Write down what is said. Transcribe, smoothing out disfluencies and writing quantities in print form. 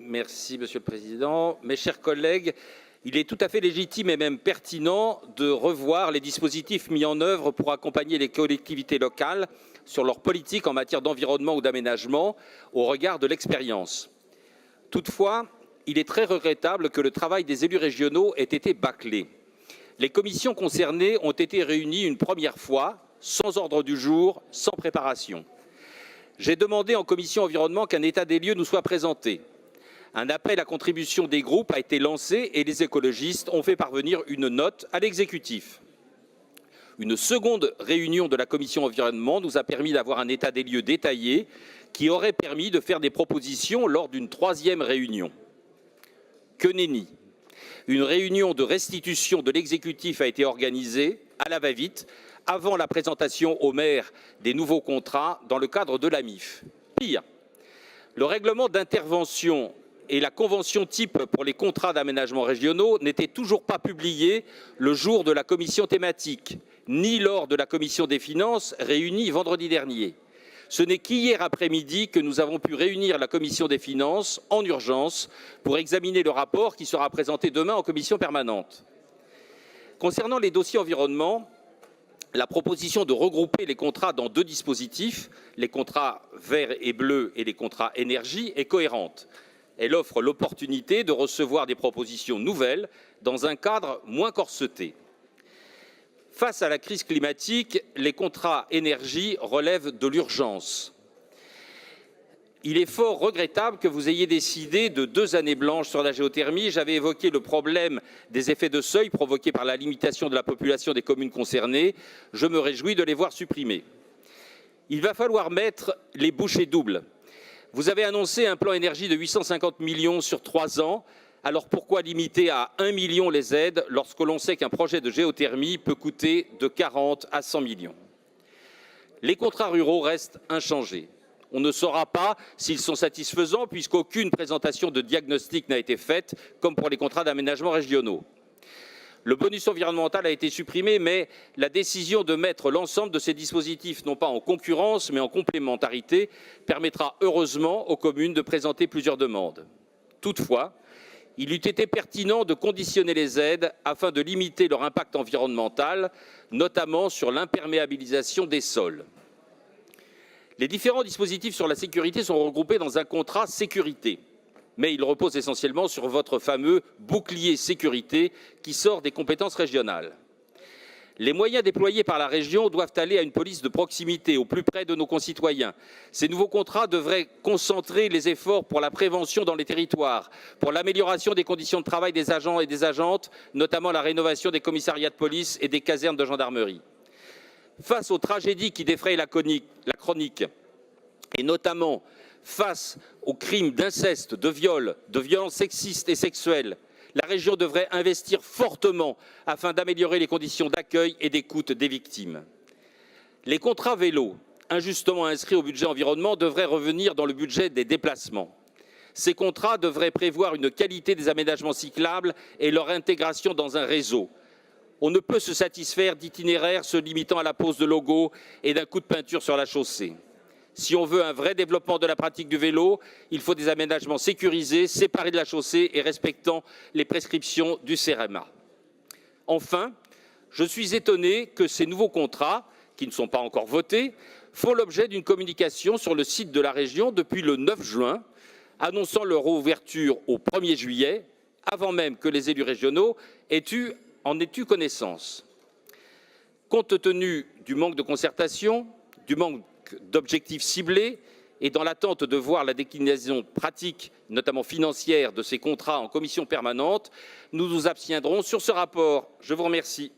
Merci, Monsieur le Président. Mes chers collègues, il est tout à fait légitime et même pertinent de revoir les dispositifs mis en œuvre pour accompagner les collectivités locales sur leur politique en matière d'environnement ou d'aménagement au regard de l'expérience. Toutefois, il est très regrettable que le travail des élus régionaux ait été bâclé. Les commissions concernées ont été réunies une première fois, sans ordre du jour, sans préparation. J'ai demandé en commission environnement qu'un état des lieux nous soit présenté. Un appel à contribution des groupes a été lancé et les écologistes ont fait parvenir une note à l'exécutif. Une seconde réunion de la commission environnement nous a permis d'avoir un état des lieux détaillé qui aurait permis de faire des propositions lors d'une troisième réunion. Que nenni! Une réunion de restitution de l'exécutif a été organisée à la va-vite avant la présentation au maire des nouveaux contrats dans le cadre de l'AMIF. Pire, le règlement d'intervention et la convention type pour les contrats d'aménagement régionaux n'étaient toujours pas publiés le jour de la commission thématique, ni lors de la commission des finances réunie vendredi dernier. Ce n'est qu'hier après-midi que nous avons pu réunir la commission des finances en urgence pour examiner le rapport qui sera présenté demain en commission permanente. Concernant les dossiers environnement, la proposition de regrouper les contrats dans deux dispositifs, les contrats verts et bleus et les contrats énergie, est cohérente. Elle offre l'opportunité de recevoir des propositions nouvelles dans un cadre moins corseté. Face à la crise climatique, les contrats énergie relèvent de l'urgence. Il est fort regrettable que vous ayez décidé de 2 années blanches sur la géothermie. J'avais évoqué le problème des effets de seuil provoqués par la limitation de la population des communes concernées. Je me réjouis de les voir supprimés. Il va falloir mettre les bouchées doubles. Vous avez annoncé un plan énergie de 850 millions sur 3 ans. Alors pourquoi limiter à 1 million les aides lorsque l'on sait qu'un projet de géothermie peut coûter de 40 à 100 millions? Les contrats ruraux restent inchangés. On ne saura pas s'ils sont satisfaisants puisqu'aucune présentation de diagnostic n'a été faite, comme pour les contrats d'aménagement régionaux. Le bonus environnemental a été supprimé, mais la décision de mettre l'ensemble de ces dispositifs non pas en concurrence, mais en complémentarité, permettra heureusement aux communes de présenter plusieurs demandes. Toutefois, il eût été pertinent de conditionner les aides afin de limiter leur impact environnemental, notamment sur l'imperméabilisation des sols. Les différents dispositifs sur la sécurité sont regroupés dans un contrat sécurité, mais ils reposent essentiellement sur votre fameux bouclier sécurité qui sort des compétences régionales. Les moyens déployés par la région doivent aller à une police de proximité, au plus près de nos concitoyens. Ces nouveaux contrats devraient concentrer les efforts pour la prévention dans les territoires, pour l'amélioration des conditions de travail des agents et des agentes, notamment la rénovation des commissariats de police et des casernes de gendarmerie. Face aux tragédies qui défrayent la chronique, et notamment face aux crimes d'inceste, de viol, de violences sexistes et sexuelles, la région devrait investir fortement afin d'améliorer les conditions d'accueil et d'écoute des victimes. Les contrats vélos, injustement inscrits au budget environnement, devraient revenir dans le budget des déplacements. Ces contrats devraient prévoir une qualité des aménagements cyclables et leur intégration dans un réseau. On ne peut se satisfaire d'itinéraires se limitant à la pose de logos et d'un coup de peinture sur la chaussée. Si on veut un vrai développement de la pratique du vélo, il faut des aménagements sécurisés, séparés de la chaussée et respectant les prescriptions du CEREMA. Enfin, je suis étonné que ces nouveaux contrats, qui ne sont pas encore votés, font l'objet d'une communication sur le site de la région depuis le 9 juin, annonçant leur ouverture au 1er juillet, avant même que les élus régionaux en aient eu connaissance. Compte tenu du manque de concertation, du manque d'objectifs ciblés et dans l'attente de voir la déclinaison pratique, notamment financière, de ces contrats en commission permanente, nous nous abstiendrons sur ce rapport. Je vous remercie.